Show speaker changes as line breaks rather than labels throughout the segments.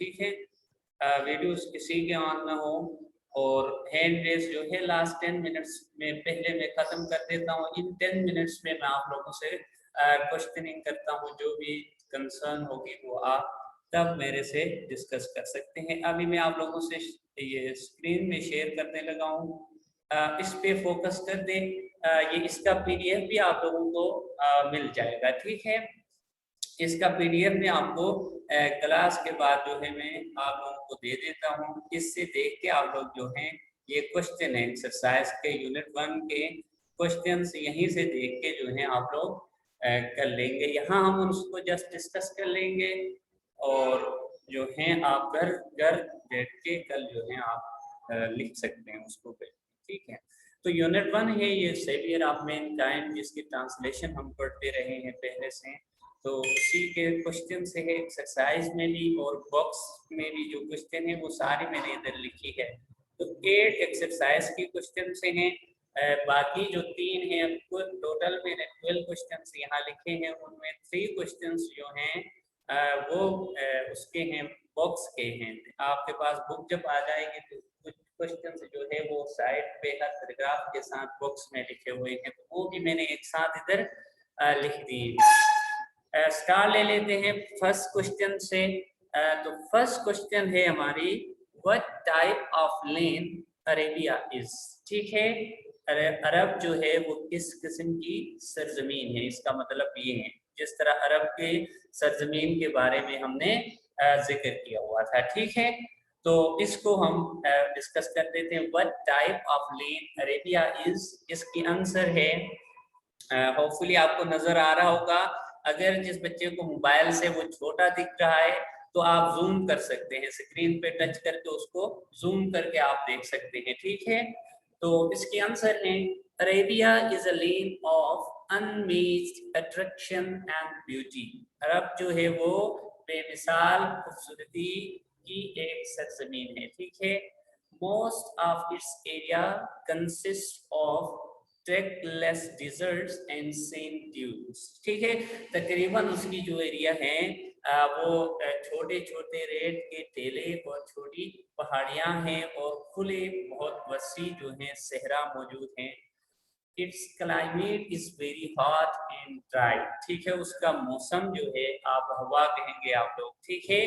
ठीक है। वीडियोस किसी के ऑन ना हो और हैंड रेस जो है लास्ट 10 मिनट्स में पहले मैं ख़त्म कर देता हूँ। इन 10 मिनट्स में मैं आप लोगों से क्वेश्चनिंग करता हूँ, जो भी कंसर्न होगी वो आप तब मेरे से डिस्कस कर सकते हैं। अभी मैं आप लोगों से ये स्क्रीन में शेयर करने लगा हूँ, इस पे फोकस कर दें। ये इसका पीडीएफ भी आप लोगों को मिल जाएगा, ठीक है। इसका पीडीएफ में आपको क्लास के बाद जो है मैं आप लोगों को दे देता हूँ। इससे देख के आप लोग जो हैं ये क्वेश्चन है एक्सरसाइज के यूनिट 1 के क्वेश्चंस यहीं से देख के जो है आप लोग कर लेंगे। यहाँ हम उसको जस्ट डिस्कस कर लेंगे और जो है आप घर घर बैठ के कल जो है आप लिख सकते हैं उसको, ठीक है। तो यूनिट 1 है ये सेवियर ऑफ मैनकाइंड, जिसकी ट्रांसलेशन हम पढ़ते रहे हैं पहले से। तो उसी के क्वेश्चन से है एक्सरसाइज में भी और बॉक्स में भी जो क्वेश्चन है वो सारी मैंने इधर लिखी है। तो 8 एक्सरसाइज की क्वेश्चन से हैं, बाकी जो 3 हैं टोटल मैंने 12 क्वेश्चन यहाँ लिखे हैं। उनमें 3 क्वेश्चन जो हैं वो उसके हैं बॉक्स के हैं। आपके पास बुक जब आ जाएगी तो कुछ क्वेश्चन जो है वो साइड पे हर पैराग्राफ के साथ बॉक्स में लिखे हुए हैं, तो वो भी मैंने एक साथ इधर लिख दिए। स्टार ले लेते हैं फर्स्ट क्वेश्चन से। तो फर्स्ट क्वेश्चन है हमारी, what type of land Arabia is. ठीक है, अरब जो है वो किस किस्म की सरजमीन है, इसका मतलब ये है जिस तरह अरब के सरजमीन के बारे में हमने जिक्र किया हुआ था। ठीक है, तो इसको हम डिस्कस कर देते हैं। What type of land Arabia is, इसकी आंसर है, होपफुली आपको नजर आ रहा होगा। अगर जिस बच्चे को मोबाइल से वो छोटा दिख रहा है तो आप जूम कर सकते हैं, स्क्रीन पे टच करके उसको जूम करके आप देख सकते हैं। ठीक है, तो इसके आंसर है, Arabia is a land of unmatched attraction and beauty. अरब जो है वो बेमिसाल खूबसूरती की एक सरजमीन है। ठीक है, most of its area consist of trackless deserts and sand dunes. ठीक है, तकरीबन उसकी जो एरिया है वो छोटे छोटे रेत के टीले और छोटी पहाड़ियां हैं और खुले बहुत वसी जो हैं सहरा मौजूद हैं। It's climate is very hot and dry. ठीक है, उसका मौसम जो है आप हवा कहेंगे आप लोग, ठीक है,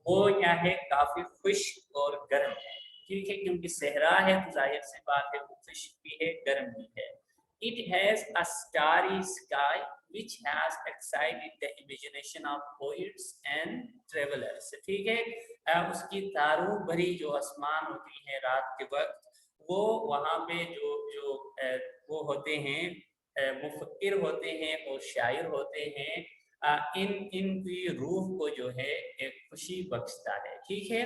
वो क्या है, काफी खुश्क और गर्म है। ठीक है, क्योंकि सहरा है तो जाहिर सी बात है वो खुश्क भी है गर्म भी है। It has a starry sky which has excited the imagination of poets and travelers। ठीक है, उसकी तारों भरी जो आसमान होती है रात के वक्त, वो वहाँ पे जो जो वो होते हैं, मुफक्किर होते हैं और शायर होते हैं, इनकी रूह को जो है एक खुशी बख्शता है। ठीक है,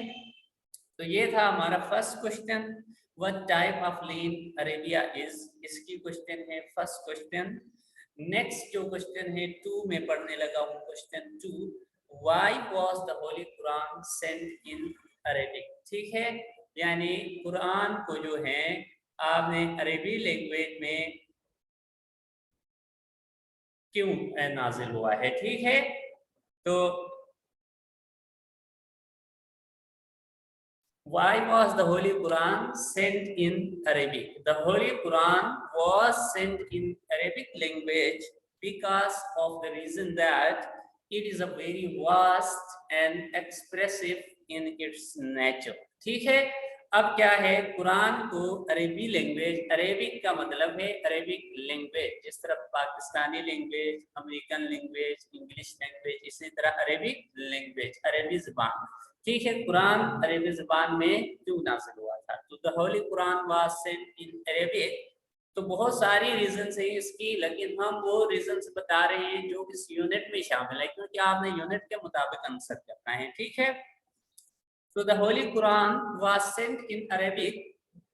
तो ये था हमारा first question, what type of land Arabia is, इसकी क्वेश्चन है फर्स्ट क्वेश्चन। नेक्स्ट जो क्वेश्चन है 2 में पढ़ने लगा हूँ, question 2, why was the Holy Quran sent in Arabic. ठीक है, यानी कुरान को जो है आपने अरबी लैंग्वेज में क्यों नाजिल हुआ है। ठीक है, तो why was the Holy Quran sent in Arabic? The Holy Quran was sent in Arabic language because of the reason that it is a very vast and expressive in its nature। ठीक है, अब क्या है, कुरान को अरबी language, Arabic का मतलब है अरेबिक लैंग्वेज, जिस तरह Pakistani language, American language, English language, इसी तरह अरेबिक लैंग्वेज, अरबी जुबान। ठीक है, कुरान अरबी जुबान में क्यों नाज़िल हुआ था, तो the Holy Quran was sent in Arabic. तो बहुत सारी रीजन है इसकी, लेकिन हम वो रीजन बता रहे हैं जो इस यूनिट में शामिल है, क्योंकि आपने यूनिट के मुताबिक आंसर करना है। ठीक है, तो the Holy Quran was sent in Arabic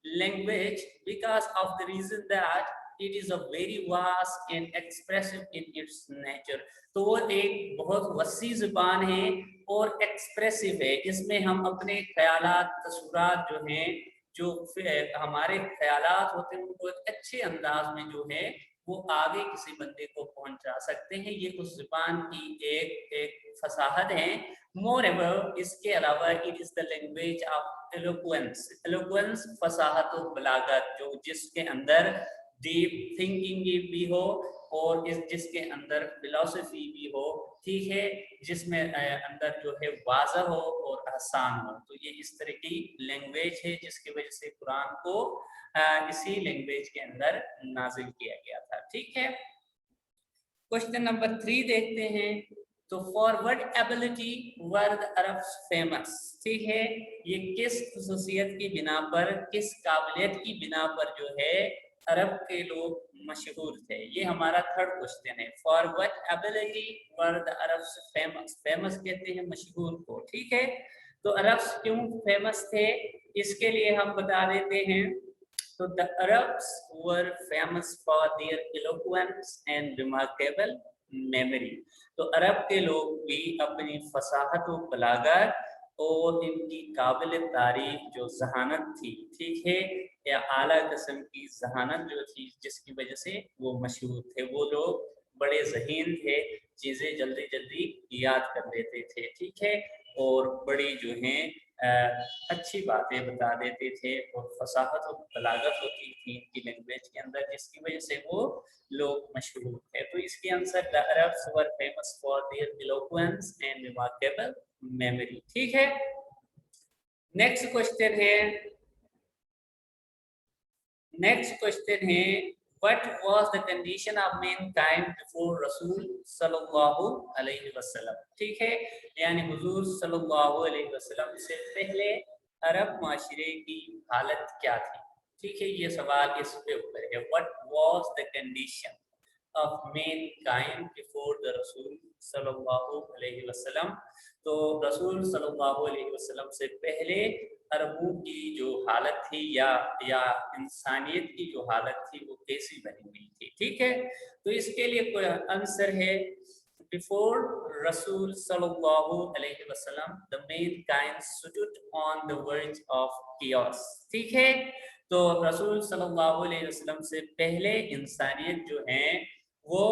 language because of the reason that it is a very vast and expressive in its nature। तो वो एक बहुत वसी जुबान है और एक्सप्रेसिव है, इसमें हम अपने ख्यालात, तसव्वुरात जो हैं, जो हमारे ख्यालात होते हैं उनको एक अच्छे अंदाज में जो है वो आगे किसी बंदे को पहुंचा सकते हैं। ये उस जुबान की एक फसाहत है। मोर एवर, इसके अलावा it is the language of eloquence. Eloquence फसाहत और बलागत, जो जिसके अंदर डीप थिंकिंग भी हो और जिसके अंदर फिलॉसफी भी हो, ठीक है, जिसमें अंदर जो है वाज़ा हो और आसान हो। तो ये इस तरह की लैंग्वेज है जिसकी वजह से कुरान को इसी लैंग्वेज के अंदर नाजिल किया गया था। ठीक है, क्वेश्चन नंबर 3 देखते हैं। तो for what ability were the Arabs famous? ठीक है, ये किस खसूसियत की बिना पर, किस काबिलियत की बिना पर जो है अरब के लोग मशहूर थे? ये हमारा थर्ड क्वेश्चन है। For what ability were the Arabs famous? Famous कहते हैं मशहूर को, ठीक है। तो अरब्स क्यों फेमस थे, इसके लिए हम बता देते हैं। So the Arabs were famous for their eloquence and remarkable memory. तो अरब के लोग भी अपनी फसाहत और बलागत और इनकी काबिल तारीफ जो जहानत थी, ठीक है, या आला किस्म की जहानत जो थी, जिसकी वजह से वो मशहूर थे। वो लोग बड़े ज़हीन थे, चीज़ें जल्दी जल्दी याद कर लेते थे, ठीक है, और बड़ी जो हैं अच्छी बातें बता देते थे और फसाहत और बलागत होती थी इनकी लैंग्वेज के अंदर, जिसकी वजह से वो लोग मशहूर थे। तो इसके answer the Arabs were famous for their eloquence and remarkable memory. ठीक है, नेक्स्ट क्वेश्चन है, what was the condition of mankind before रसूल सल्लल्लाहु अलैहि वसल्लम? ठीक है, यानी हुजूर सल्लल्लाहु अलैहि वसल्लम से पहले अरब माशरे की हालत क्या थी? ठीक है, ये सवाल इस पे ऊपर है। What was the condition of mankind before the रसूल सल्लल्लाहु अलैहि वसल्लम? तो रसूल सल्लल्लाहु अलैहि वसल्लम से पहले अरबों की जो हालत थी या इंसानियत की जो हालत थी वो कैसी बनी हुई थी? ठीक है, तो इसके लिए कोई आंसर है। बिफोर रसूल सल्लल्लाहु अलैहि वसल्लम the Mankind stood on the verge of chaos। ठीक है, तो रसूल सल्लल्लाहु अलैहि वसल्लम से पहले इंसानियत जो है वो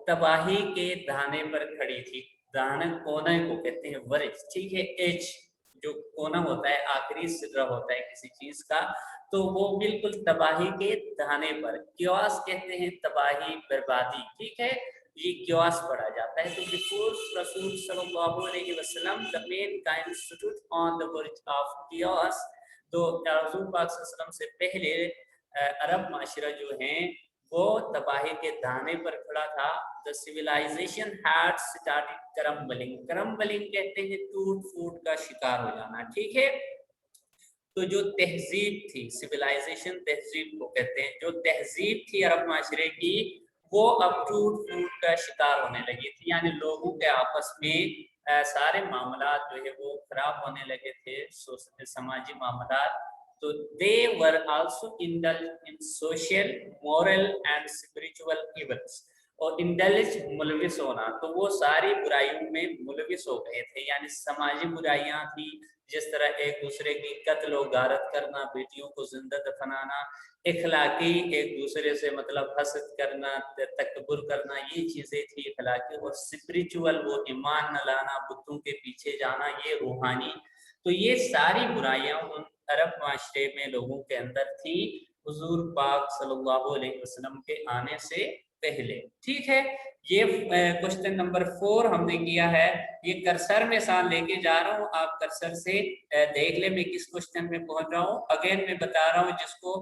तबाही के दाने पर खड़ी थी। दाने कोने को कहते हैं वर्ज, ठीक है, एज जो कोना होता है, आखिरी सिरा होता है किसी चीज का, तो वो बिल्कुल तबाही के दाने पर। क्योस कहते हैं तबाही, बर्बादी, ठीक है, ये क्योस पढ़ा जाता है। तो बिफोर रसूल सल्लल्लाहु अलैहि वसल्लम the Mankind stood on the verge of chaos. तो रसूल पाक सल्लल्लाहु अलैहि वसल्लम से पहले अरब माशरा जो है वो तबाही के दाने पर खड़ा था। The civilization had started crumbling. Crumbling कहते हैं टूट फूट का शिकार हो जाना, ठीक है। तो जो तहजीब थी, सिविलाइजेशन तहजीब को कहते हैं, जो तहजीब थी अरब माशरे की वो अब टूट फूट का शिकार होने लगी थी। यानी लोगों के आपस में सारे मामला जो है वो खराब होने लगे थे, समाजी मामला। तो they were also indulged in social, moral and spiritual evils। और इंडल्ज मुलविस होना, तो वो सारी बुराइयों में मुलविस हो गए थे। यानी समाजी बुराइयां थी, जिस तरह एक दूसरे की कत्ल और गारत करना, बेटियों को जिंदा दफनाना, इखलाकी एक दूसरे से मतलब हसद करना, तकब्बुर करना, ये चीजें थी इखलाकी। और स्पिरिचुअल वो ईमान न लाना, बुतों के पीछे जाना, ये रूहानी। तो ये सारी बुराइयां उन अरब माशरे में लोगों के अंदर थी हुजूर पाक सल्लल्लाहु अलैहि वसल्लम के आने से पहले। ठीक है, ये क्वेश्चन नंबर 4 हमने किया है। ये कर्सर में साथ लेके जा रहा हूँ, आप कर्सर से देख ले मैं किस क्वेश्चन में पहुंच रहा हूँ। अगेन मैं बता रहा हूँ, जिसको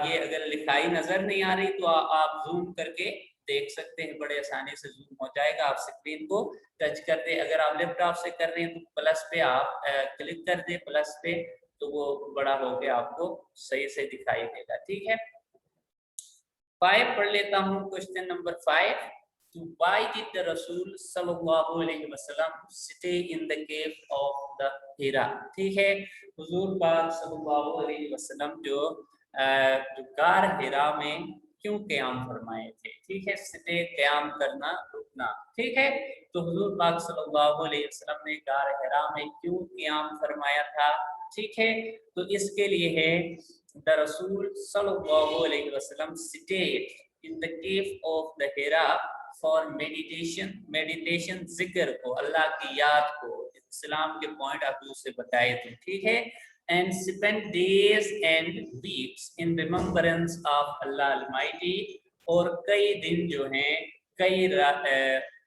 ये अगर लिखाई नजर नहीं आ रही तो आप जूम करके देख सकते हैं, बड़े आसानी से जूम हो जाएगा। आप स्क्रीन को टच कर दे, अगर आप लैपटॉप से कर रहे हैं तो प्लस पे आप क्लिक कर दे, प्लस पे, तो वो बड़ा होके आपको सही से दिखाई देगा। ठीक है, 5 पढ़ लेता हूँ। Question number 5, to why did the Rasul sallallahu alaihi wasallam stay in the cave of the Hira? ठीक है, हुजूर पाक सल्लल्लाहु अलैहि वसल्लम जो गार हिरा में क्यों क़याम फरमाए थे? ठीक है, स्टे क़याम करना, रुकना। ठीक है, तो हुजूर पाक सल्लल्लाहु अलैहि वसल्लम ने गार हिरा में क्यों क़याम फरमाया था? ठीक है, तो इसके लिए है द रसूल सल्लल्लाहु अलैहि वसल्लम state in the cave of the Hira for meditation जिक्र को, अल्लाह की याद को इस्लाम के पॉइंट ऑफ व्यू से बताए थे, ठीक है। and spent days and weeks in remembrance of Allah Almighty, और कई दिन जो हैं, कई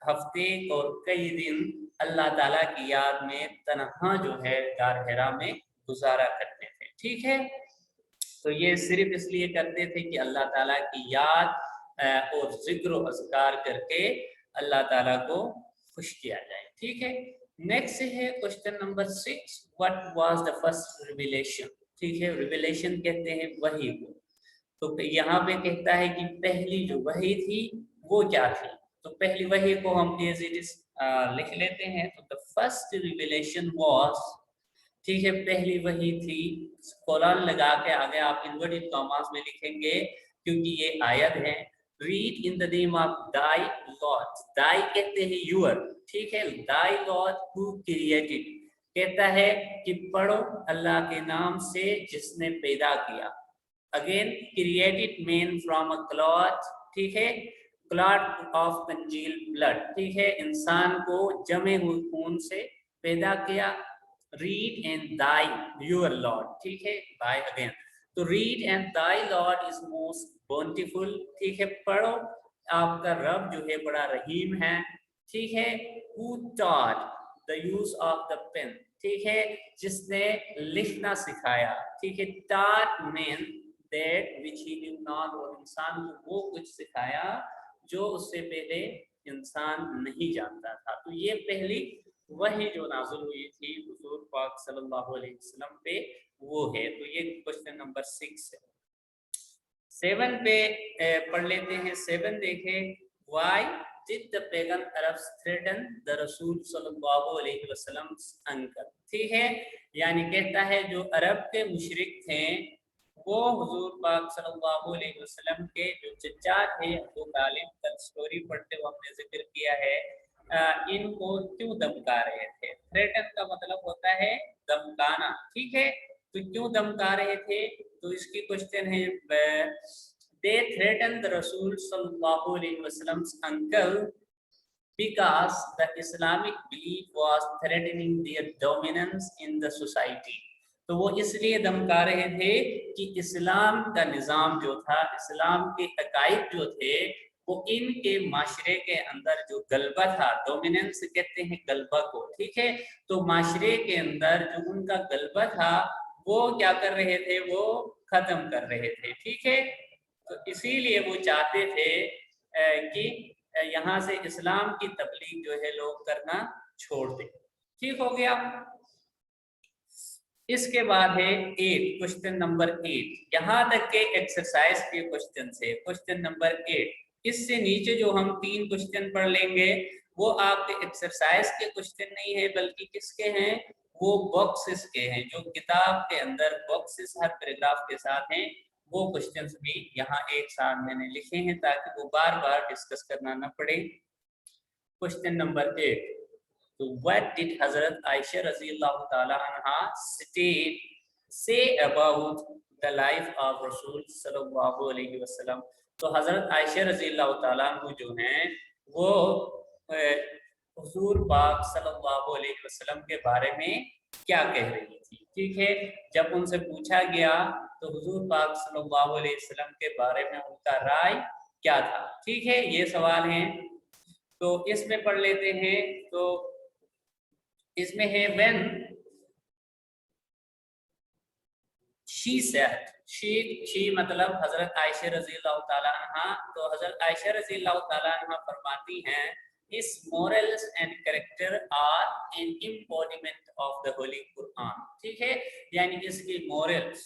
हफ्ते और कई दिन अल्लाह ताला की याद में तन्हा जो है गार हिरा में गुजारा करते थे, ठीक है। तो ये सिर्फ इसलिए करते थे कि अल्लाह ताला की याद और जिक्र और अज़कार करके अल्लाह ताला को खुश किया जाए, ठीक है। नेक्स्ट है question number 6, what was the first revelation, ठीक है। रिविलेशन कहते हैं वही को, तो यहाँ पे कहता है कि पहली जो वही थी वो क्या थी। तो पहली वही को हम एज इट इज लिख लेते हैं। तो द फर्स्ट रिविलेशन वाज, ठीक है, पहली वही थी, कोलन लगा के आगे आप इन्वर्टेड कॉमास में लिखेंगे क्योंकि ये आयत है। Read in the name of thy lord, thy कहते हैं यूर, ठीक है। दाई लॉर्ड हु क्रिएटेड, कहता है कि पढ़ो अल्लाह के नाम से जिसने पैदा किया। Again created mean from a cloth, ठीक है, क्लॉथ ऑफ कंजील ब्लड, ठीक है, इंसान को जमे हुए खून से पैदा किया। Read and thy your lord, ठीक है, बाय अगेन। तो read and thy lord is most bountiful, ठीक है, पढ़ो आपका रब जो है बड़ा रहीम है, ठीक है। Who taught the use of the pen, ठीक है, जिसने लिखना सिखाया, ठीक है। Taught man that which he did not, और इंसान को वो कुछ सिखाया जो उससे पहले इंसान नहीं जानता था। तो ये पहली वही जो नाज़िल हुई थी हुजूर पाक सल्लल्लाहु अलैहि वसल्लम पे, वो है। तो ये क्वेश्चन नंबर 6 है। 7 पे पढ़ लेते हैं। 7 देखें, why did the pagan Arabs threaten the रसूल सल्लल्लाहु अलैहि वसल्लम अंकल, ठीक है, यानी कहता है जो अरब के मुशरिक थे वो हुजूर पाक सल्लल्लाहु अलैहि वसल्लम के जो चचा थे अबू तालिब, कल स्टोरी पढ़ते हुए हमने जिक्र किया है, इनको क्यों धमका रहे थे। थ्रेटन का मतलब होता है धमकाना, ठीक है। तो क्यों धमका रहे थे, तो इसकी क्वेश्चन है, दे थ्रेटन द रसूल सल्लल्लाहु अलैहि वसल्लम uncle because the Islamic belief was threatening their dominance in the society। तो वो इसलिए धमका रहे थे कि इस्लाम का निज़ाम जो था, इस्लाम के अकायद जो थे, वो इनके माशरे के अंदर जो गलबा था, डोमिनेंस कहते हैं गलबा को, ठीक है। तो माशरे के अंदर जो उनका गलबा था वो क्या कर रहे थे, वो खत्म कर रहे थे, ठीक है। तो इसीलिए वो चाहते थे कि यहाँ से इस्लाम की तबलीग जो है लोग करना छोड़ दें, ठीक हो गया। इसके बाद है 8, क्वेश्चन नंबर 8, यहाँ तक के एक्सरसाइज के क्वेश्चन से क्वेश्चन नंबर 8। इससे नीचे जो हम 3 क्वेश्चन पढ़ लेंगे वो आपके एक्सरसाइज के क्वेश्चन नहीं है, बल्कि किसके हैं, वो बॉक्सेस के हैं, जो किताब के अंदर बॉक्सेस हर पैराग्राफ के साथ हैं। वो क्वेश्चंस भी यहाँ एक साथ मैंने लिखे हैं ताकि वो बार बार डिस्कस करना न पड़े। क्वेश्चन नंबर 8, तो what did Hazrat Aisha रज़ियल्लाहु ताला अन्हा say about the life of Rasul सल्लल्लाहु अलैहि वसल्लम। तो हजरत आयशा रज़ियल्लाहु ताला अन्हु जो हैं वो हुजूर पाक सल्लल्लाहु अलैहि वसल्लम के बारे में क्या कह रही थी, ठीक है। जब उनसे पूछा गया तो हुजूर पाक सल्लल्लाहु अलैहि वसल्लम के बारे में उनका राय क्या था, ठीक है, ये सवाल है। तो इसमें पढ़ लेते हैं। तो इसमें है when she said, she मतलब हजरत आयशा रज़ियल्लाहु ताला अन्हा। तो हजरत आयशा रज़ियल्लाहु ताला अन्हा फरमाती हैं, his morals and character are an embodiment of the holy Quran, ठीक है, यानी इसकी morals,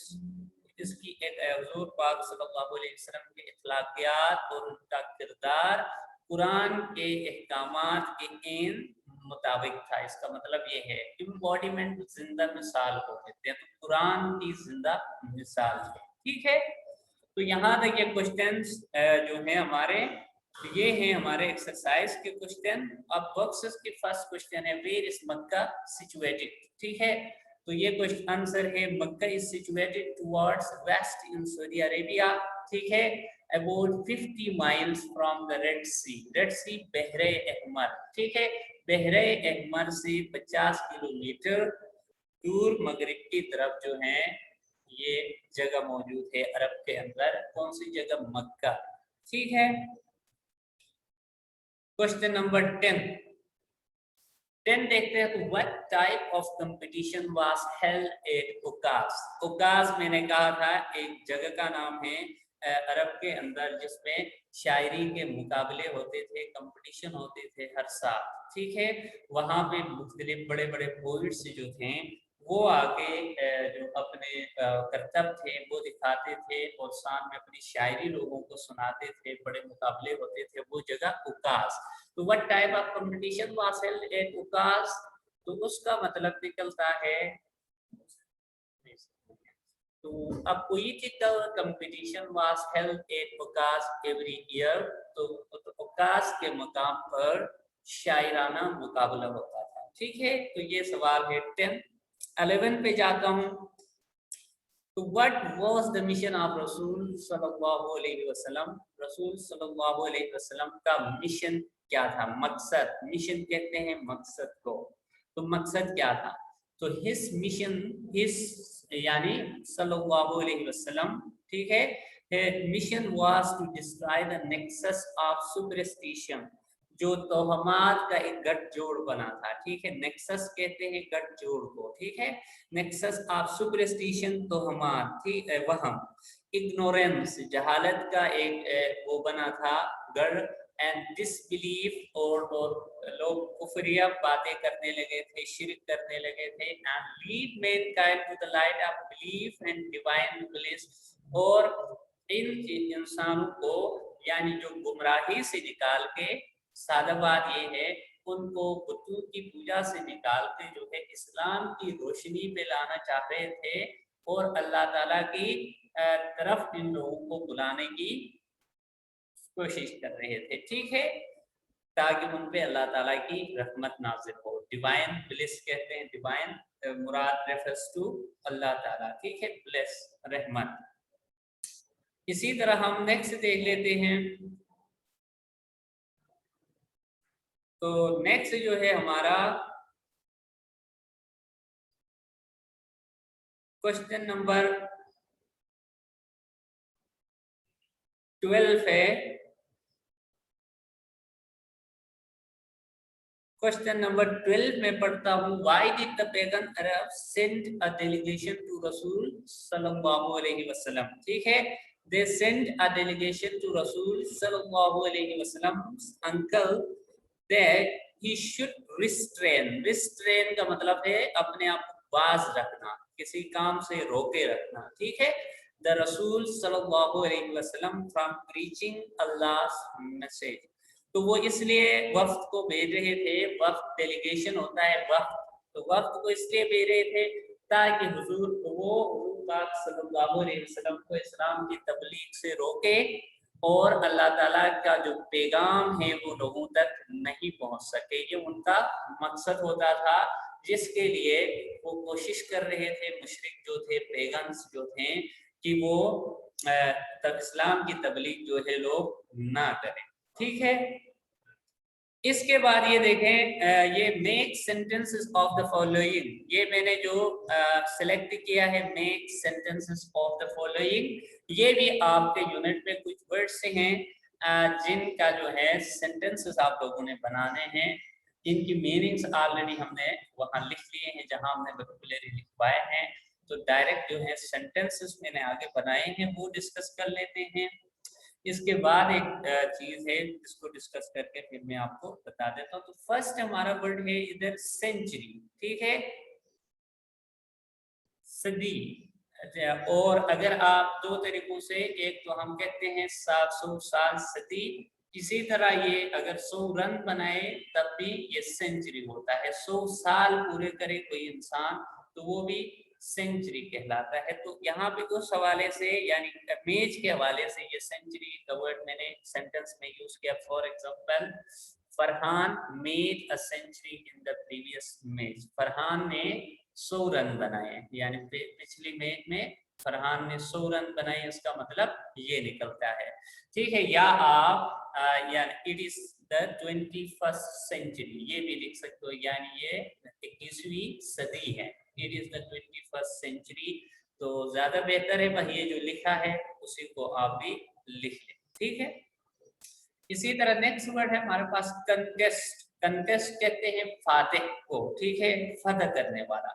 इसकी हुजूर पाक सल्लल्लाहु अलैहि वसल्लम के अखलाकियात और उनका किरदार कुरान के अहकामात के इन मुताबिक था। इसका मतलब ये है इम्बॉडीमेंट, जिंदा मिसाल को कहते हैं, तो कुरान की जिंदा मिसाल है, ठीक है। तो यहाँ तक ये क्वेश्चंस जो हैं हमारे, ये हैं हमारे एक्सरसाइज के क्वेश्चन। अब बॉक्सेस के फर्स्ट क्वेश्चन है वेयर इज मक्का सिचुएटेड, ठीक है। तो ये क्वेश्चन आंसर है Mecca is situated towards west in Saudi Arabia, ठीक है। About 50 miles from the red sea. Red sea बहरे अहमर, ठीक है, बहरे अहमर से 50 किलोमीटर दूर मगरिब की तरफ जो है ये जगह मौजूद है अरब के अंदर। कौन सी जगह? मक्का, ठीक है। क्वेश्चन नंबर 10 देखते हैं। तो what type of competition was held at Ukaz. Ukaz मैंने कहा था एक जगह का नाम है अरब के अंदर, जिसमें शायरी के मुकाबले होते थे, कंपटीशन होते थे हर साल, ठीक है। वहां पे मुख्तलिफ बड़े बड़े पोइट्स जो थे वो आके जो अपने करतब थे वो दिखाते थे और साथ में अपनी शायरी लोगों को सुनाते थे, बड़े मुकाबले होते थे, वो जगह उकास। तो what type of competition was held at Ukaz, तो उसका मतलब निकलता है, तो a poetical competition was held at उकास every year। तो उकास के मकाम पर शायराना मुकाबला होता था, ठीक है। तो ये सवाल है 10। 11 पे जाता हूँ। तो what was the mission of रसूल सल्लल्लाहु अलैहि वसल्लम। रसूल सल्लल्लाहु अलैहि वसल्लम का मिशन क्या था? मकसद, मिशन कहते हैं मकसद को। तो मकसद क्या था? तो हिज मिशन, हिज यानी सल्लल्लाहु अलैहि वसल्लम, ठीक है, mission was to destroy the nexus of superstition. जो तोहमात का एक गठजोड़ बना था, ठीक है, नेक्सस कहते हैं गठजोड़ को, ठीक है। नेक्सस ऑफ सुपरस्टिशन तोहमात, ठीक है, वहम, इग्नोरेंस जहालत का एक वो बना था गढ़, एंड डिसबिलीफ और लोग कुफरिया बातें करने लगे थे, शिरक करने लगे थे। And lead mankind to the light of belief and divine bliss. और इन इंसानों को यानी जो गुमराही से निकाल के, सादा बात ये है, उनको बुतों की पूजा से निकाल के जो है इस्लाम की रोशनी पे लाना चाह रहे थे और अल्लाह ताला की तरफ इन लोगों को बुलाने की कोशिश कर रहे थे, ठीक है, ताकि उन पे अल्लाह ताला की रहमत नाज़िल हो। डिवाइन ब्लिस कहते हैं, divine Murad refers to Allah ताला, ठीक है, ब्लिस रहमत। इसी तरह हम नेक्स्ट देख लेते हैं। तो नेक्स्ट जो है हमारा क्वेश्चन नंबर 12 है। क्वेश्चन नंबर 12 में पढ़ता हूँ। Why did the pagan Arab send a delegation to रसूल सल्लल्लाहु अलैहि वसल्लम, ठीक है। They send a delegation to रसूल सल्लल्लाहु अलैहि वसल्लम uncle that he should restrain. Restrain का मतलब है अपने आप को बाज रखना, किसी काम से रोके रखना, ठीक है। द रसूल सल्लल्लाहु अलैहि वसल्लम फ्रॉम प्रीचिंग अल्लाह's मैसेज। तो वो इसलिए वफ्द को भेज रहे थे, वफ्द डेलीगेशन होता है वफ्द, तो वफ्द को इसलिए भेज रहे थे ताकि हुजूर वो पाक सल्लल्लाहु अलैहि वसल्लम को इस्लाम की तबलीग से रोके और अल्लाह ताला का जो पैगाम है वो लोगों तक नहीं पहुंच सके। ये उनका मकसद होता था, जिसके लिए वो कोशिश कर रहे थे मुशरिक जो थे, पेगन्स जो थे, कि वो तब इस्लाम की तबलीग जो है लोग ना करें, ठीक है। इसके बाद ये देखें, ये make sentences of the following, ये मैंने जो सिलेक्ट किया है, make sentences of the following. ये भी आपके यूनिट में कुछ वर्ड्स हैं जिनका जो है सेंटेंसेस आप लोगों ने बनाने हैं। इनकी मीनिंग्स ऑलरेडी हमने वहां लिख लिए हैं जहां हमने वोकैबुलरी लिखवाए हैं। तो डायरेक्ट जो है सेंटेंसेस मैंने आगे बनाए हैं वो डिस्कस कर लेते हैं। इसके बाद एक चीज है जिसको डिस्कस करके फिर मैं आपको बता देता हूँ। तो फर्स्ट हमारा वर्ड है इधर सेंचुरी, ठीक है, सदी। और अगर आप दो तरीकों से, एक तो हम कहते हैं 700 साल सदी, इसी तरह ये अगर 100 रन बनाए तब भी ये सेंचुरी होता है। 100 साल पूरे करे कोई इंसान तो वो भी सेंचुरी कहलाता है। तो यहाँ पे उस हवाले से यानी मेज के हवाले से ये सेंचुरी का वर्ड मैंने सेंटेंस में यूज किया। For example, Farhan made a century in the previous match. Farhan ने 100 रन बनाए, यानी पिछली मैच में फरहान ने 100 रन बनाए, इसका मतलब ये निकलता है। ठीक है, या आप यानी it is the 21st century, ये भी लिख सकते हो, यानी ये 21वीं सदी है, it is the 21st century. तो ज्यादा बेहतर है भाई, ये जो लिखा है उसी को आप भी लिख लें। ठीक है, इसी तरह नेक्स्ट वर्ड है हमारे पास कंटेस्ट। कंटेस्ट कहते हैं फातेह को, ठीक है, फतह करने वाला।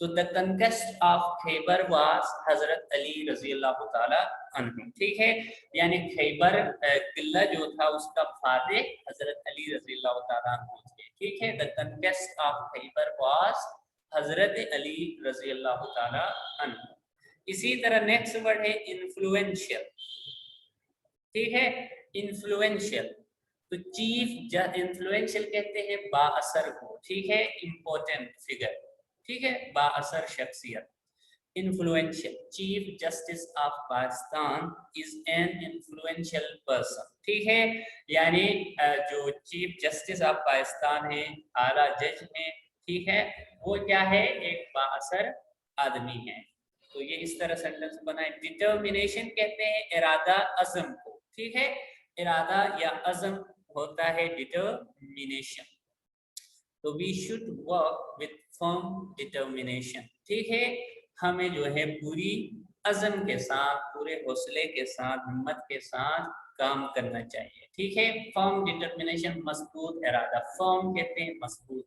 तो द कंकेस्ट ऑफ खैबर वाज हजरत अली रजी अल्लाह ताला अन्हु, ठीक है, यानी खैबर किला जो था उसका फातेह हजरत अली रजी अल्लाह ताला अन्हु थे। ठीक है, द कंकेस्ट ऑफ खैबर वाज हजरत अली रजी अल्लाह ताला अन्हु। इसी तरह नेक्स्ट वर्ड है इन्फ्लुएंशियल। ठीक है, इन्फ्लुएंशियल, तो चीफ इन्फ्लुएंशियल कहते हैं बाअसर को, ठीक है, इंपॉर्टेंट फिगर, ठीक है, बाअसर शख्सियत। Influential, chief justice of Pakistan is an influential person, ठीक है, यानी जो चीफ जस्टिस ऑफ पाकिस्तान है, आला जज है, ठीक है, वो क्या है, एक बाअसर आदमी है। तो ये इस तरह सेंटेंस बनाए। डिटर्मिनेशन कहते हैं इरादा अज़म को, ठीक है, इरादा या अज़म होता है डिटर्मिनेशन। तो we should work with firm determination, ठीक है, हमें जो है पूरी अज़म के साथ, पूरे हौसले के साथ, हिम्मत के साथ काम करना चाहिए। ठीक है, फर्म डिटर्मिनेशन, मजबूत इरादा, फर्म कहते हैं मजबूत।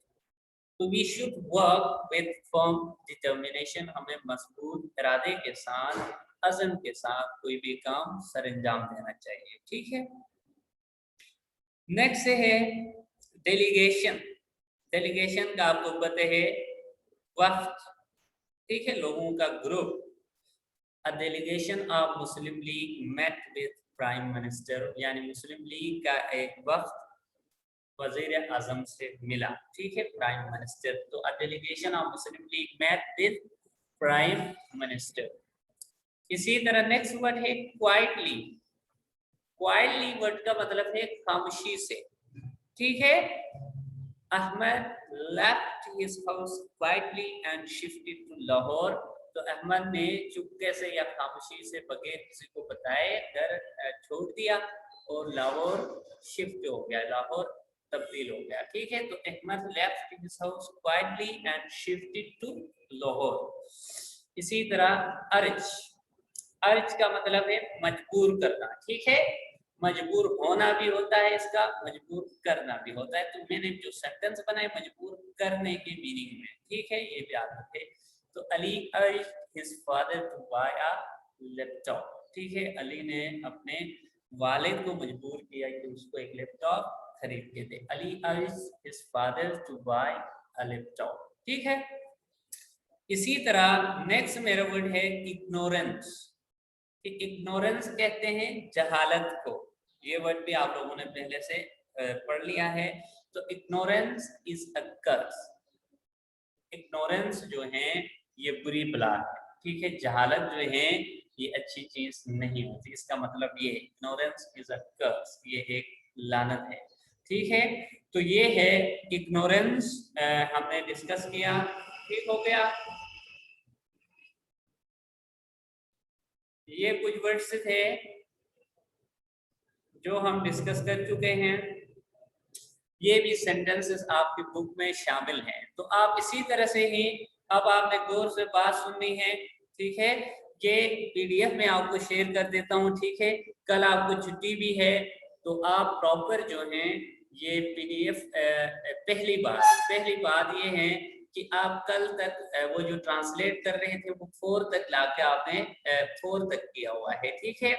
तो we should work with firm determination, हमें मजबूत इरादे के साथ, अज़म के साथ कोई भी काम सरअंजाम देना चाहिए। ठीक है, नेक्स्ट है डेलीगेशन। डेलीगेशन का आपको पता है वफ्द, ठीक है, लोगों का group. A delegation of Muslim League met with prime minister, यानी मुस्लिम लीग का एक वफ्द वजीर आजम से मिला, ठीक है, प्राइम मिनिस्टर। तो a delegation of Muslim League met with prime minister. इसी तरह नेक्स्ट वर्ड है क्वाइटली। क्वाइटली वर्ड का मतलब है खामोशी से, ठीक है। Ahmad left his house quietly and shifted to Lahore. तो अहमद ने चुपके से या खामोशी से बगैर किसी को बताए घर छोड़ दिया और लाहौर शिफ्ट हो गया, लाहौर तब्दील हो गया, ठीक है। तो Ahmad left his house quietly and shifted to Lahore. इसी तरह अर्ज, अर्ज का मतलब है मजबूर करना, ठीक है, मजबूर होना भी होता है इसका, मजबूर करना भी होता है। तो मैंने जो सेंटेंस बनाए मजबूर करने के मीनिंग में, ठीक है, ये भी याद रखे। तो Ali urged his father to buy a laptop, ठीक है, अली ने अपने वालिद को मजबूर किया कि उसको एक लैपटॉप खरीद के दे। Ali urged his father to buy a laptop, ठीक है। इसी तरह नेक्स्ट मेरा वर्ड है इग्नोरेंस। इग्नोरेंस कहते हैं जहालत को, ये वर्ड भी आप लोगों ने पहले से पढ़ लिया है। तो ignorance is a curse, ignorance जो है ये बुरी बला है, ठीक है, जहालत जो है ये अच्छी चीज नहीं होती, इसका मतलब ये इग्नोरेंस इज अ कर्स, ये एक लानत है, ठीक है। तो ये है इग्नोरेंस, हमने डिस्कस किया, ठीक हो गया। ये कुछ वर्ड्स थे जो हम डिस्कस कर चुके हैं, ये भी सेंटेंसेस आपकी बुक में शामिल हैं। तो आप इसी तरह से ही, अब आपने गौर से बात सुननी है, ठीक है, ये पीडीएफ में आपको शेयर कर देता हूँ, ठीक है। कल आपको छुट्टी भी है, तो आप प्रॉपर जो है ये पीडीएफ, पहली बात ये है कि आप कल तक वो जो ट्रांसलेट कर रहे थे वो 4 तक लाके आपने 4 तक किया हुआ है, ठीक है।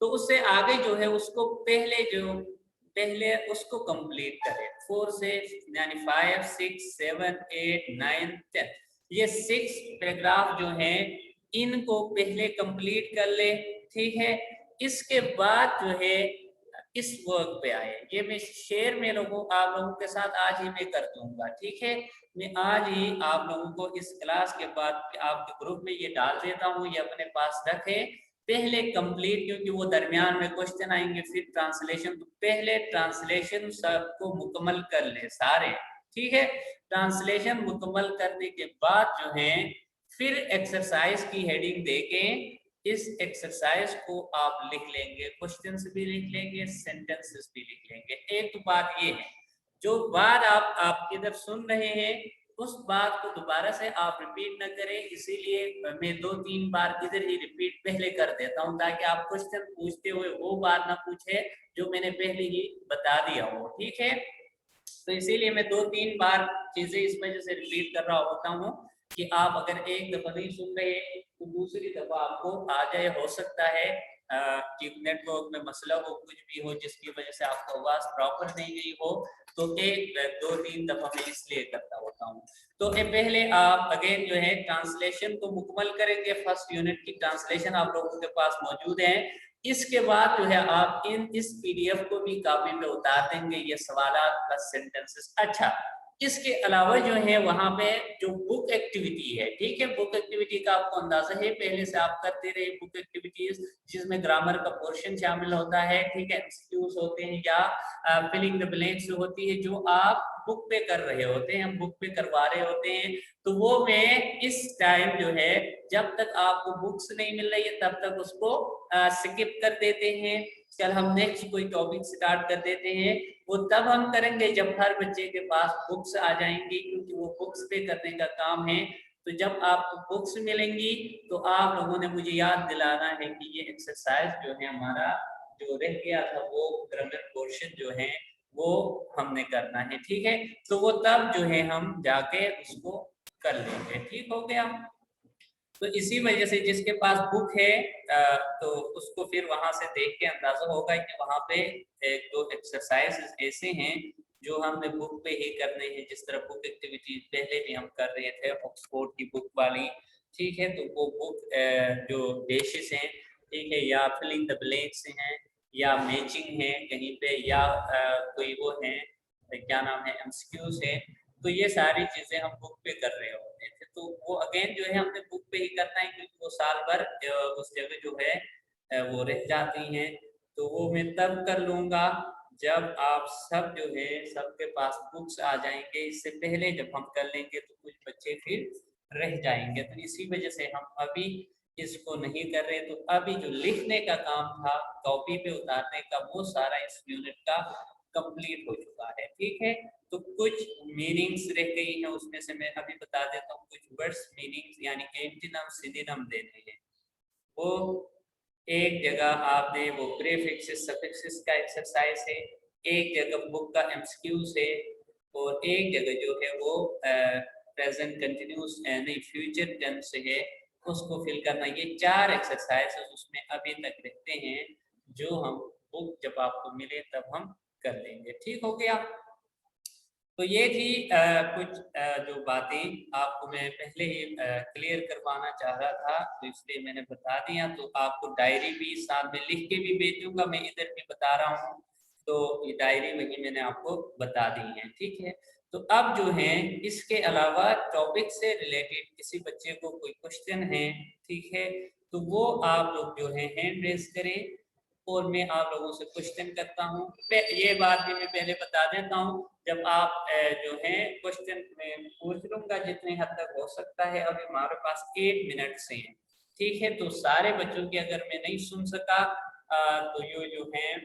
तो उससे आगे जो है उसको पहले उसको कंप्लीट करें, 4 से, यानी 5, 6, 7, 8, 9, 10, ये 6 पैराग्राफ जो हैं इनको पहले कंप्लीट कर ले, ठीक है। इसके बाद जो है इस वर्क पे आए, ये मैं शेयर में आप लोगों के साथ आज ही मैं कर दूंगा, ठीक है। मैं आज ही आप लोगों को इस क्लास के बाद आपके ग्रुप में ये डाल देता हूँ, ये अपने पास रखें पहले कंप्लीट, क्योंकि वो दरमियान में क्वेश्चन आएंगे, फिर ट्रांसलेशन। तो पहले ट्रांसलेशन सबको मुकम्मल कर ले सारे, ठीक है। ट्रांसलेशन मुकम्मल करने के बाद जो है फिर एक्सरसाइज की हेडिंग देके इस एक्सरसाइज को आप लिख लेंगे, क्वेश्चंस भी लिख लेंगे, सेंटेंसेस भी लिख लेंगे। एक तो बात ये है, जो बात आप इधर सुन रहे हैं उस बात को दोबारा से आप रिपीट न करें, इसीलिए मैं 2-3 बार इधर ही रिपीट पहले कर देता हूं, ताकि आप क्वेश्चन पूछते हुए वो बात ना पूछे जो मैंने पहले ही बता दिया हो। ठीक है, तो इसीलिए मैं 2-3 बार चीजें इस वजह से रिपीट कर रहा होता हूँ कि आप अगर एक दफा नहीं सुन रहे तो दूसरी दफा आपको आ जाए। हो सकता है कि नेटवर्क में मसला हो, कुछ भी हो जिसकी वजह से आपको आवाज प्रॉपर नहीं गई हो, तो 1-2-3 दफा मैं इसलिए करता होता हूँ। तो ये पहले आप अगेन जो है ट्रांसलेशन को मुकम्मल करेंगे। फर्स्ट यूनिट की ट्रांसलेशन आप लोगों के पास मौजूद है। इसके बाद जो है आप इस पीडीएफ को भी कॉपी पे उतार देंगे, ये सवालात प्लस सेंटेंसेस। अच्छा, इसके अलावा जो है वहां पे जो बुक एक्टिविटी है, ठीक है, बुक एक्टिविटी का आपको अंदाजा है, पहले से आप करते रहे बुक एक्टिविटीज, जिसमें ग्रामर का पोर्शन शामिल होता है, ठीक है, एमसीक्यूज होते हैं या फिलिंग द ब्लैंक्स होती है, जो आप बुक पे कर रहे होते हैं, हम बुक पे करवा रहे होते हैं। तो वो मैं इस टाइम जो है, जब तक आपको बुक्स नहीं मिल रही है तब तक उसको स्किप कर देते हैं। चल हम नेक्स्ट कोई टॉपिक स्टार्ट कर देते हैं, वो तब हम करेंगे जब हर बच्चे के पास बुक्स आ जाएंगी, क्योंकि वो बुक्स पे करने का काम है। तो जब आपको बुक्स मिलेंगी तो आप लोगों ने मुझे याद दिलाना है कि ये एक्सरसाइज जो है हमारा जो रह गया था, वो ग्रामर पोर्शन जो है वो हमने करना है। ठीक है, तो वो तब जो है हम जाके उसको कर लेंगे। ठीक हो गया, तो इसी वजह से जिसके पास बुक है तो उसको फिर वहां से देख के अंदाजा होगा कि वहां पे एक दो एक्सरसाइज ऐसे हैं जो हमने बुक पे ही करने हैं। जिस तरह बुक एक्टिविटी पहले भी हम कर रहे थे ऑक्सफोर्ड की बुक वाली, ठीक है, तो वो बुक जो डेशिस हैं, ठीक है, या फिलिंग द ब्लैंक्स हैं, या मैचिंग है कहीं पे, या कोई वो है क्या नाम है, एमसीक्यूज है, तो ये सारी चीजें हम बुक पे कर रहे होते थे। तो वो अगेन जो है हमने बुक पे ही करना है, क्योंकि वो साल भर उस जगह जो है वो रह जाती हैं। तो वो मैं तब कर लूंगा जब आप सब जो है सबके पास बुक्स आ जाएंगे। इससे पहले जब हम कर लेंगे तो कुछ बच्चे फिर रह जाएंगे, तो इसी वजह से हम अभी इसको नहीं कर रहे। तो अभी जो लिखने का काम था कॉपी पे उतारने का, वो सारा इस यूनिट का कंप्लीट हो चुका है। ठीक है, तो कुछ मीनिंग्स रह गई हैं, उसमें से मैं अभी बता देता हूँ। कुछ वर्ड्स मीनिंग्स यानी एंटीनम सिनोनिम देने हैं। वो एक जगह आपने वो प्रीफिक्सेस सफिक्सेस का एक्सरसाइज है, एक जगह बुक का एमसीक्यूज है, और एक जगह जो है वो प्रेजेंट कंटिन्यूस नहीं फ्यूचर टेंस है, उसको फिल करना। ये 4 एक्सरसाइज उसमें अभी तक रहते हैं, जो हम बुक जब आपको मिले तब हम कर लेंगे। ठीक हो गया, तो ये थी कुछ जो बातें आपको मैं पहले ही क्लियर करवाना चाह रहा था, तो इसलिए मैंने बता दिया। तो आपको डायरी भी साथ में लिख के भी भेजूंगा, मैं इधर भी बता रहा हूँ, तो ये डायरी वही मैंने आपको बता दी है। ठीक है, तो अब जो है इसके अलावा टॉपिक से रिलेटेड किसी बच्चे को कोई क्वेश्चन है, ठीक है, तो वो आप लोग जो है हैंड रेज करें और मैं आप लोगों से क्वेश्चन करता हूँ। ये बात भी मैं पहले बता देता हूँ, जब आप जो है क्वेश्चन में पूछ लूंगा जितने हद तक हो सकता है। अभी हमारे पास 8 मिनट से हैं, ठीक है, तो सारे बच्चों की अगर मैं नहीं सुन सका तो ये जो है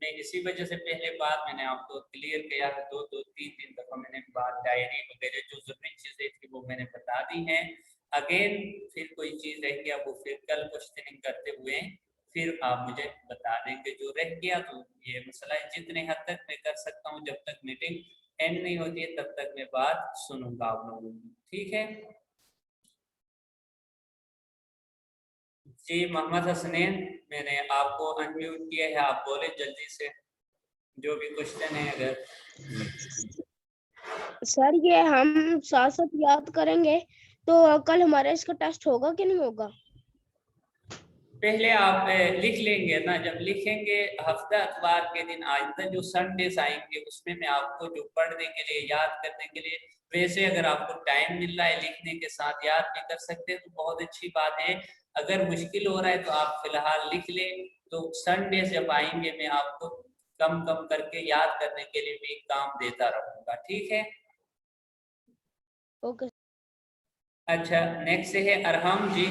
मैं इसी वजह से पहले बात मैंने आपको क्लियर किया है। 2-3 दफा मैंने बात डायरी वगैरह जो जरूरी चीजें थी वो मैंने बता दी हैं। अगेन फिर कोई चीज रह गया वो फिर कल क्वेश्चनिंग करते हुए फिर आप मुझे बता देंगे जो रह गया। तो ये मसला है, जितने हद तक मैं कर सकता हूँ, जब तक मीटिंग एंड नहीं होती है तब तक मैं बात सुनूंगा आप लोगों की। ठीक है जी, मोहम्मद हसनैन, मैंने आपको अनम्यूट किया है, आप बोले जल्दी से जो भी क्वेश्चन है। अगर
सर ये हम साथ साथ याद करेंगे तो कल हमारा इसका टेस्ट होगा कि नहीं होगा?
पहले आप लिख लेंगे ना, जब लिखेंगे हफ्ता अखबार के दिन आइंदा जो संडेस आएंगे उसमें मैं आपको जो पढ़ने के लिए याद करने के लिए, वैसे अगर आपको टाइम मिल रहा है लिखने के साथ याद भी कर सकते हैं तो बहुत अच्छी बात है। अगर मुश्किल हो रहा है तो आप फिलहाल लिख लें, तो संडे जब आएंगे मैं आपको कम कम करके याद करने के लिए भी काम देता रहूंगा। ठीक है,
ओके।
अच्छा, नेक्स्ट है अरहम जी।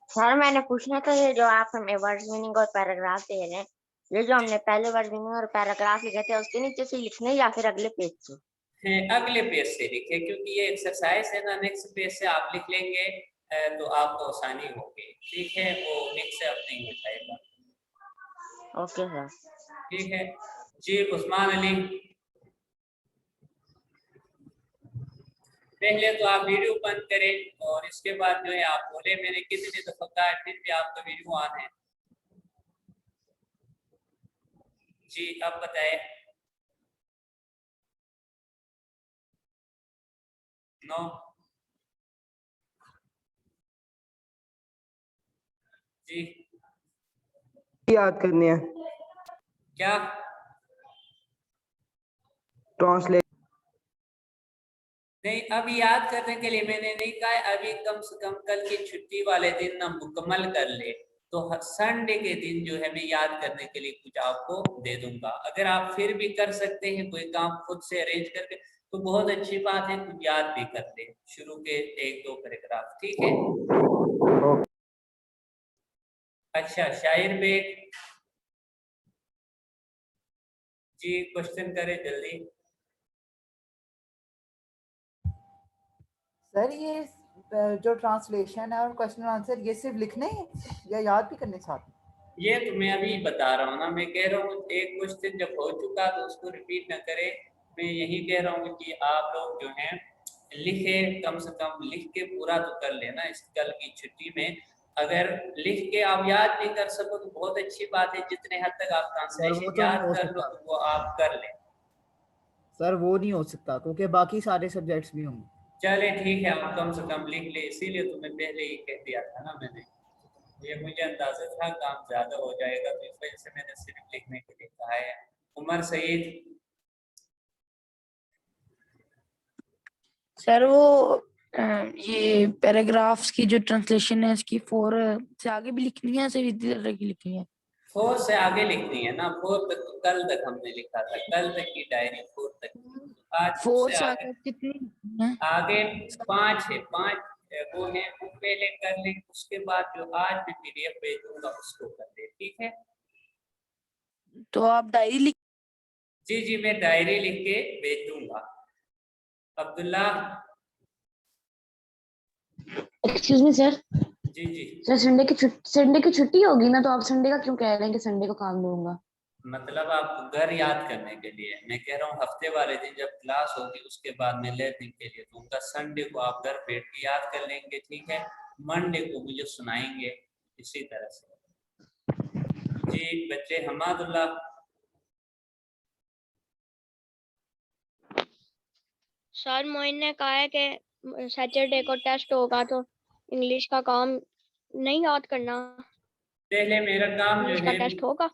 सर मैंने पूछना था, ये जो आप हमें वर्ड मीनिंग और पैराग्राफ दे रहे हैं, ये जो हमने पहले वर्ड मीनिंग और पैराग्राफ लिखे थे उसके नीचे से लिखने या फिर अगले पेज से?
अगले पेज से लिखे, क्योंकि ये एक्सरसाइज है ना, नेक्स्ट पेज से आप लिख लेंगे तो आपको आसानी होगी। ठीक है, वो मिक्स अप नहीं हो जाएगा।
Okay sir.
ठीक है जी। उस्मान अली, पहले तो आप वीडियो बंद करें और इसके बाद जो है आप बोले, मैंने कितने दफा कहा है फिर भी आपका वीडियो ऑन है। जी अब बताएं। नो जी,
याद करनी है
क्या
ट्रांसलेट?
नहीं, अभी याद करने के लिए मैंने नहीं कहा, अभी कम से कम कल की छुट्टी वाले दिन ना मुकम्मल कर ले, तो संडे के दिन जो है मैं याद करने के लिए कुछ आपको दे दूंगा। अगर आप फिर भी कर सकते हैं कोई काम खुद से अरेंज करके तो बहुत अच्छी बात है, कुछ याद भी कर ले शुरू के 1-2 पैराग्राफ। ठीक है। अच्छा, शायर बेग जी, क्वेश्चन करें जल्दी।
सर ये जो ट्रांसलेशन है और क्वेश्चन आंसर ये सिर्फ लिखने हैं या याद भी करने साथ?
ये तो मैं अभी बता रहा हूँ ना, मैं कह रहा हूँ एक क्वेश्चन जब हो चुका तो उसको रिपीट न करें। मैं यही कह रहा हूँ कि आप लोग जो हैं लिखे, कम से कम लिख के पूरा तो कर लेना इस कल की छुट्टी में। अगर लिख के आप याद नहीं कर सको तो बहुत अच्छी बात है, जितने हद तक आप
सर वो
ट्रांसलेशन
तो नहीं
याद
हो
कर लो
सकता
तो वो आप कर लें।
सर, वो नहीं हो सकता क्योंकि बाकी सारे सब्जेक्ट्स भी होंगे।
चले ठीक है, आप कम से कम लिख ले, इसीलिए तुम्हें पहले ही कह दिया था ना मैंने, ये मुझे अंदाजा था काम ज्यादा हो जाएगा तो इस वजह से मैंने सिर्फ लिखने के लिए कहा है। उमर सईद।
सर वो ये पैराग्राफ्स की जो ट्रांसलेशन है इसकी 4 से आगे भी लिखनी है, सिर्फ इसी तरह की लिखनी है?
4 से आगे लिखनी है ना, 4 तक तो कल तक हमने लिखा था, कल तक की डायरी 4 तक, तो आज
4
उससे
से
आगे
आगे कितनी लिखनी है?
आगे 5 है, 5 वो है, वो पहले कर लें, उसके बाद जो आज मैं पीडीएफ भेजूंगा उसको कर ले। ठीक है
तो आप डायरी लिख।
जी जी, मैं डायरी लिख के भेज दूंगा। Abdullah
excuse me sir.
जी जी,
सर संडे की छुट्टी होगी ना, तो आप संडे का क्यों कह रहे हैं कि संडे को काम दूंगा?
मतलब आप घर याद करने के लिए, मैं कह रहा हूँ हफ्ते वाले दिन जब क्लास होगी उसके बाद में लर्निंग के लिए, तो उनका संडे को आप घर बैठ के याद कर लेंगे। ठीक है, मंडे को मुझे सुनाएंगे इसी तरह से। जी बच्चे, हमादुल्लाह।
सर मोइन ने कहा है कि सैटरडे को टेस्ट होगा तो इंग्लिश का काम नहीं याद करना,
पहले मेरा काम जो
इंग्लिश का
है,
टेस्ट होगा।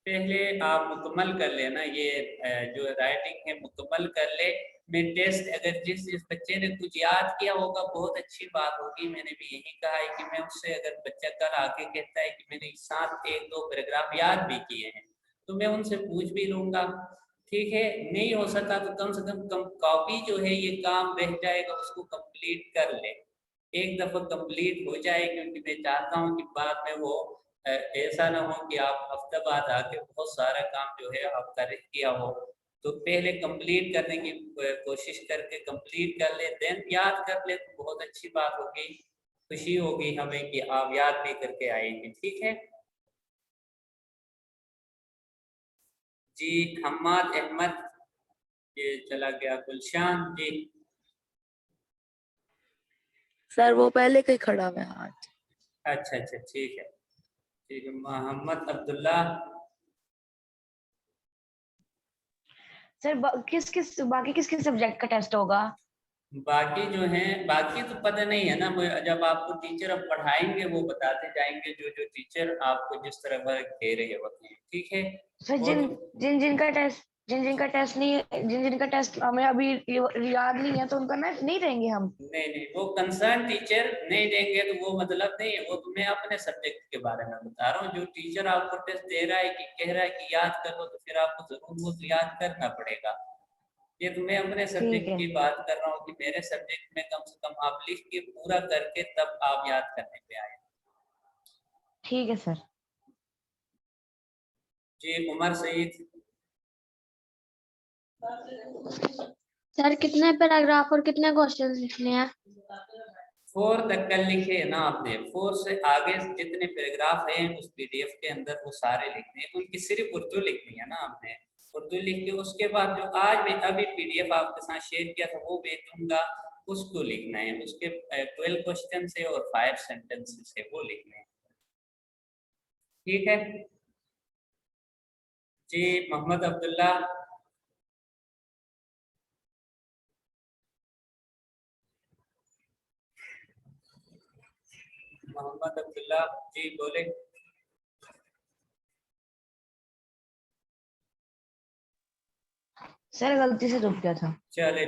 पहले आप मुकम्मल कर लेना, ये जो राइटिंग है मुकम्मल कर ले। मैं टेस्ट, अगर जिस बच्चे ने कुछ याद किया होगा बहुत अच्छी बात होगी, मैंने भी यही कहा है कि मैं उससे, अगर बच्चा कल आके कहता है कि मैंने साथ 1-2 पैराग्राफ याद भी किए हैं तो मैं उनसे पूछ भी लूंगा। ठीक है, नहीं हो सका तो कम से कम कॉपी जो है, ये काम रह जाएगा उसको कंप्लीट कर ले, एक दफा कंप्लीट हो जाए, क्योंकि मैं चाहता हूँ कि बाद में वो ऐसा ना हो कि आप हफ्ते बाद आके बहुत सारा काम जो है आपका रह गया हो। तो पहले कंप्लीट करने की कोशिश करके कंप्लीट कर ले, देन याद कर ले तो बहुत अच्छी बात होगी, खुशी होगी हमें कि आप याद भी करके आएंगे। ठीक है जी। हम्माद अहमद, ये चला गया। गुलशान जी।
सर वो पहले कहीं खड़ा हुआ है आज।
अच्छा अच्छा, ठीक है ठीक है। मोहम्मद अब्दुल्ला।
सर बाकी किस किस सब्जेक्ट का टेस्ट होगा?
बाकी जो है, बाकी तो पता नहीं है ना, जब आपको टीचर अब पढ़ाएंगे वो बताते जाएंगे, जो जो टीचर आपको जिस तरह वर्क दे रहे होते हैं। ठीक है,
सर
वो
जिन जिनका टेस्ट हमें अभी याद नहीं है तो उनका ना नहीं देंगे हम?
नहीं नहीं, वो कंसर्न टीचर नहीं देंगे तो वो मतलब नहीं है, वो तो मैं अपने सब्जेक्ट के बारे में बता रहा हूँ। जो टीचर आपको टेस्ट दे रहा है कि कह रहा है कि याद कर लो, तो फिर आपको जरूर वो तो याद करना पड़ेगा। ये तो मैं अपने सब्जेक्ट की बात कर रहा हूँ कि मेरे सब्जेक्ट में कम से कम आप लिख के पूरा करके तब आप याद करने पे आए।
ठीक है सर।
जी उमर सईद।
सर कितने पैराग्राफ और कितने क्वेश्चन लिखने हैं?
4 तक कल लिखे है ना आपने, 4 से आगे जितने पैराग्राफ हैं उस पीडीएफ के अंदर वो सारे लिखने हैं, उनकी सिर्फ उर्दू लिखनी है ना आपने। उर्दू लिख के उसके बाद जो आज मैं अभी पीडीएफ आपके साथ शेयर किया था वो भेज दूंगा, उसको लिखना है। उसके 12 क्वेश्चन से और 5 सेंटेंसेस है वो लिखने हैं। ठीक है जी। मोहम्मद अब्दुल्ला। मोहम्मद अब्दुल्ला जी बोले।
सर गलती से रुक गया था।
चले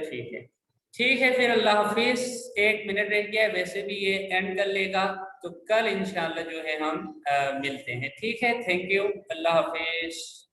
ठीक है फिर अल्लाह हाफिज। 1 मिनट रह गया, वैसे भी ये एंड कर लेगा, तो कल इंशाल्लाह जो है हम मिलते हैं। ठीक है, थैंक यू, अल्लाह हाफिज।